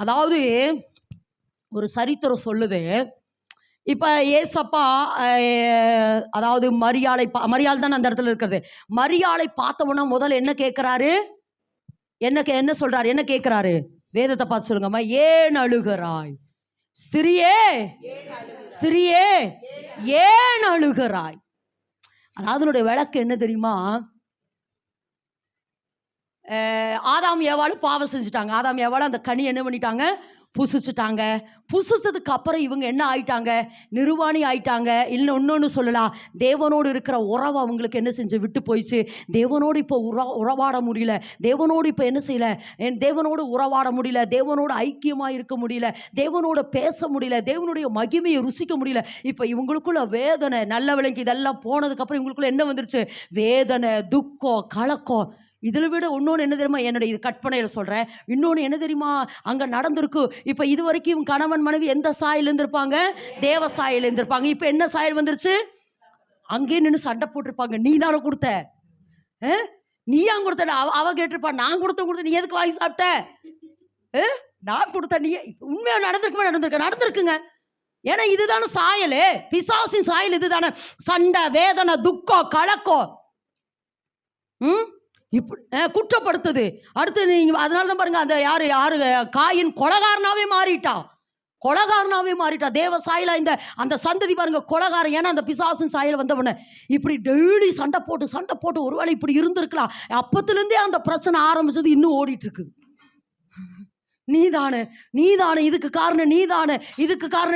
அதாவது ஒரு சரித்திரம் சொல்லுது. இப்ப ஏசப்பா அதாவது மரியாள் தான் அந்த இடத்துல இருக்கிறது. மரியாளை பார்த்தவொன்னா முதல்ல என்ன கேட்கிறாரு? என்ன சொல்றாரு? என்ன கேட்கிறாரு? வேதத்தை பார்த்து சொல்லுங்கம்மா. ஏன் அழுகிறாய் ஸ்திரியே, ஸ்திரியே ஏன் அழுகிறாய்? அதாவது விளக்கு என்ன தெரியுமா? ஆதாம் ஏவாளும் பாவம் செஞ்சுட்டாங்க. ஆதாம் ஏவாளும் அந்த கனி என்ன பண்ணிட்டாங்க? புசிச்சுட்டாங்க. புசிச்சதுக்கு அப்புறம் இவங்க என்ன ஆயிட்டாங்க? நிர்வாணி ஆயிட்டாங்க. இல்லை இன்னொன்று சொல்லலாம், தேவனோடு இருக்கிற உறவு அவங்களுக்கு என்ன செஞ்சு விட்டு போயிடுச்சு. தேவனோடு இப்போ உறவாட முடியல. தேவனோடு இப்போ என்ன செய்யல? தேவனோடு உறவாட முடியல. தேவனோடு ஐக்கியமாக இருக்க முடியல. தேவனோட பேச முடியல. தேவனுடைய மகிமையை ருசிக்க முடியல. இப்போ இவங்களுக்குள்ள வேதனை, நல்ல விலைக்கு இதெல்லாம் போனதுக்கப்புறம் இவங்களுக்குள்ள என்ன வந்துருச்சு? வேதனை, துக்கம், கலக்கம். இதில் விட இன்னொன்று என்ன தெரியுமா? என்னுடைய இது கற்பனையில் சொல்கிறேன். இன்னொன்று என்ன தெரியுமா அங்கே நடந்திருக்கு? இப்போ இது வரைக்கும் கணவன் மனைவி எந்த சாயல் இருந்திருப்பாங்க? தேவ சாயல் இருந்திருப்பாங்க. இப்போ என்ன சாயல் வந்துருச்சு? அங்கேயே நின்று சண்டை போட்டிருப்பாங்க. நீ தானே கொடுத்த, நீ ஏன் கொடுத்த? அவ கேட்டிருப்பா, நான் கொடுத்த நீ எதுக்கு வாங்கி சாப்பிட்ட? நான் கொடுத்த நீ. உண்மையாக நடந்திருக்குங்க. ஏன்னா இதுதானே சாயல், பிசாசின் சாயல் இதுதானே. சண்டை, வேதனை, துக்கம், கலக்கம், இப்படி குற்றப்படுத்துது. அடுத்து நீங்க அதனால தான் பாருங்க, அந்த யாரு காயின் கொலகாரனாவே மாறிட்டா. தேவ சாயலா இந்த அந்த சந்ததி பாருங்க கொலகாரம். ஏன்னா அந்த பிசாசின் சாயல் வந்தவன இப்படி டெய்லி சண்டை போட்டு ஒருவேளை இப்படி இருந்திருக்கலாம். அப்பத்திலிருந்தே அந்த பிரச்சனை ஆரம்பிச்சது இன்னும் ஓடிட்டு இருக்குது. நீதானே, இதுக்கு காரணம்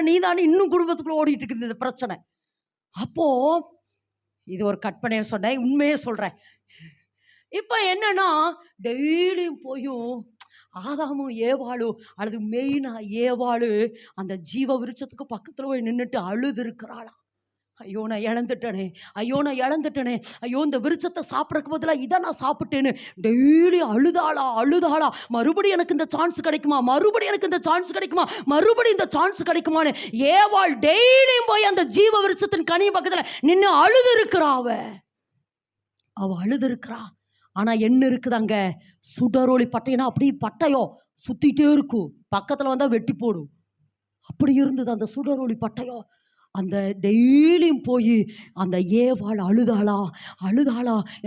நீதானே, இன்னும் குடும்பத்துக்குள்ள ஓடிட்டு இருக்குது இந்த பிரச்சனை. அப்போ இது ஒரு கற்பனையை சொன்னேன், உண்மையே சொல்றேன். இப்போ என்னன்னா டெய்லியும் போயும் ஆதாமும் ஏவாளும், அல்லது மெயினா ஏவாளு அந்த ஜீவ விருட்சத்துக்கு பக்கத்துல போய் நின்றுட்டு அழுது இருக்கிறாளாம். ஐயோ நான் இழந்துட்டேனே, ஐயோ இந்த விருட்சத்தை சாப்பிட்றதுக்கு பதிலாக இதை நான் சாப்பிட்டேன்னு டெய்லி அழுதாளா. மறுபடியும் எனக்கு இந்த சான்ஸ் கிடைக்குமா, மறுபடியும் இந்த சான்ஸ் கிடைக்குமான்னு ஏவாள் டெய்லியும் போய் அந்த ஜீவ விருட்சத்தின் கனி பக்கத்துல நின்று அழுது இருக்கிறா. அவ அழுது இருக்கிறா. ஆனா என்ன இருக்குது அங்க? சுடரொளி பட்டைனா அப்படி பட்டயம் சுத்திட்டே இருக்கும், பக்கத்துல வந்தா வெட்டி போடும். அப்படி இருந்தது அந்த சுடரொளி பட்டயம். அந்த டெய்லியும் போய் அந்த ஏவாள் அழுதாளா,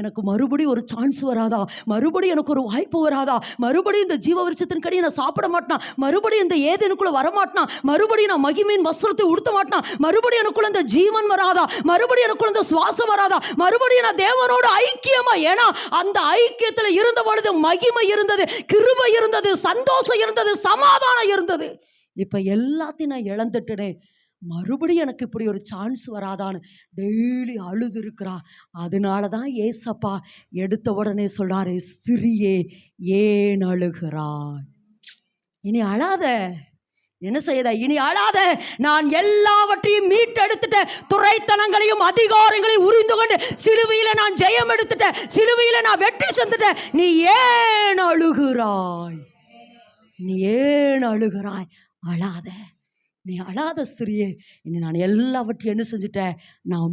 எனக்கு மறுபடியும் ஒரு சான்ஸ் வராதா, மறுபடியும் எனக்கு ஒரு வாய்ப்பு வராதா, மறுபடியும் இந்த ஜீவ விருட்சத்தின் கனியை நான் சாப்பிட மாட்டேன், மறுபடியும் இந்த ஏதேனுக்குள்ள வரமாட்டான், மறுபடியும் நான் மகிமையின் வஸ்திரத்தை உடுத்த மாட்டான், மறுபடியும் எனக்குள்ள இந்த ஜீவன் வராதா, மறுபடியும் எனக்குள்ள இந்த சுவாசம் வராதா, மறுபடியும் நான் தேவனோட ஐக்கியமா. ஏன்னா அந்த ஐக்கியத்துல இருந்த பொழுது மகிமை இருந்தது, கிருபை இருந்தது, சந்தோஷம் இருந்தது, சமாதானம் இருந்தது. இப்ப எல்லாத்தையும் நான் இழந்துட்டேனே, மறுபடியும் எனக்கு இப்படி ஒரு சான்ஸ் வராதான்னு டெய்லி அழுது இருக்கிறா. அதனாலதான் ஏசப்பா எடுத்த உடனே சொல்றாரு, ஸ்திரியே ஏன் அழுகிறாய்? இனி அழாத. என்ன செய்த? இனி அழாத. நான் எல்லாவற்றையும் மீட்டெடுத்துட்டேன். துரைத்தனங்களையும் அதிகாரங்களையும் உரிந்து கொண்டு சிலுவையில நான் ஜெயம் எடுத்துட்டேன், சிலுவையில நான் வெற்றி செஞ்சுட்டேன். நீ ஏன் அழுகிறாய்? அழாத. நீ அழாத ஸ்திரியே, இனி நான் எல்லாவற்றையும் என்ன செஞ்சுட்டேன்? நான்